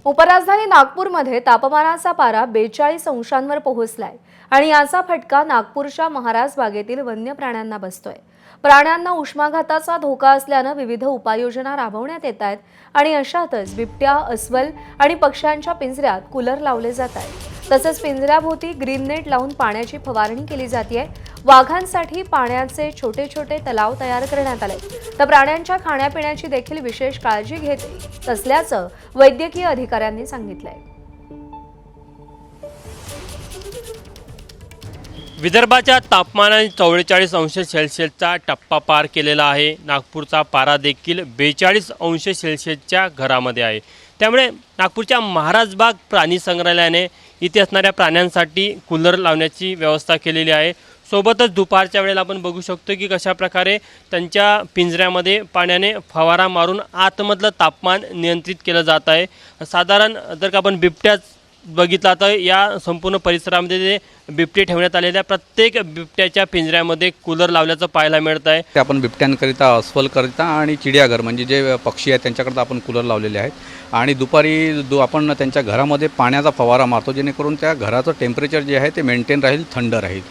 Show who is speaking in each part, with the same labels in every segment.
Speaker 1: उपराजधानी नागपूरमध्ये तापमानाचा पारा 42 अंशांवर पोहोचलाय आणि याचा फटका नागपूरच्या महाराज बागेतील वन्य प्राण्यांना बसतोय। प्राण्यांना उष्माघाताचा धोका असल्याने विविध उपाययोजना राबवण्यात येत आहेत आणि अशातच बिबट्या, अस्वल आणि पक्ष्यांच्या पिंजऱ्यात कूलर लावले जात आहेत। तसेच पिंजऱ्याभोवती ग्रीन नेट लावून पाण्याची फवारणी केली जाते। वाघांसाठी पाण्याचे छोटे छोटे तलाव तयार करण्यात आले, तर प्राण्यांच्या खाण्यापिण्याची देखील विशेष काळजी घेत असल्याचं वैद्यकीय अधिकाऱ्यांनी सांगितलंय।
Speaker 2: विदर्भाच्या तापमानाने 44 अंश सेल्सिअसचा टप्पा पार केलेला आहे। नागपूरचा पारा देखील 42 अंश सेल्सिअसच्या घरामध्ये आहे। त्यामुळे नागपूरच्या महाराज बाग प्राणी संग्रहालयाने इथे असणाऱ्या प्राण्यांसाठी कूलर लावण्याची व्यवस्था केलेली आहे। सोबतच दुपारच्या वेळेला आपण बघू शकतो की कशा प्रकारे त्यांच्या पिंजऱ्यामध्ये पाण्याने फवारा मारून आतमधलं तापमान नियंत्रित केलं जात आहे। साधारण जर का आपण बिबट्या बघितला तर या संपूर्ण परिसरामध्ये जे बिबटे ठेवण्यात आलेल्या प्रत्येक बिबट्याच्या पिंजऱ्यामध्ये कूलर लावल्याचं पाहायला मिळत आहे।
Speaker 3: ते आपण बिबट्यांकरिता, अस्वलकरिता आणि चिडियाघर म्हणजे जे पक्षी आहेत त्यांच्याकरिता आपण कूलर लावलेले आहेत आणि दुपारी आपण त्यांच्या घरामध्ये पाण्याचा फवारा मारतो, जेणेकरून त्या घराचं टेम्परेचर जे आहे ते मेंटेन राहील, थंड राहील।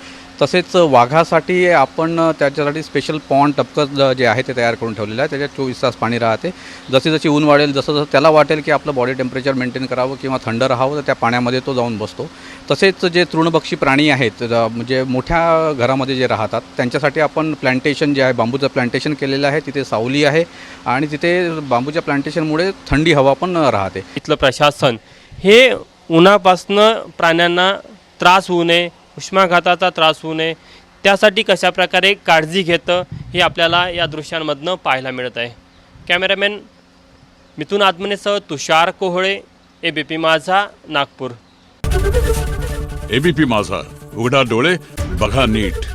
Speaker 3: तसेच वाघासाठी आपण त्याच्यासाठी स्पेशल पॉन्ड टपकं जे आहे ते तयार करून ठेवलेलं आहे। त्याच्यात 24 तास पाणी राहते। जशी जशी ऊन वाढेल, जसं जसं त्याला वाटेल की आपलं बॉडी टेम्परेचर मेंटेन करावं किंवा थंड राहावं, तर त्या पाण्यामध्ये तो जाऊन बसतो। तसेच जे तृणभक्षी प्राणी आहेत, म्हणजे मोठ्या घरामध्ये जे राहतात, त्यांच्यासाठी आपण प्लांटेशन जे आहे, बांबूचं प्लांटेशन केलेलं आहे। तिथे सावली आहे आणि तिथे बांबूच्या प्लांटेशनमुळे थंडी हवा पण राहते।
Speaker 2: इथलं प्रशासन हे उन्हापासनं प्राण्यांना त्रास होऊ नये, उष्माघाताचा त्रास होऊ नये, त्यासाठी कशा प्रकारे काळजी घेतं हे आपल्याला या दृश्यांमधनं पाहायला मिळत आहे। कॅमेरामॅन मिथुन आत्मनेसह तुषार कोहळे, एबीपी माझा, नागपूर।
Speaker 4: एबीपी माझा, उघडा डोळे बघा नीट।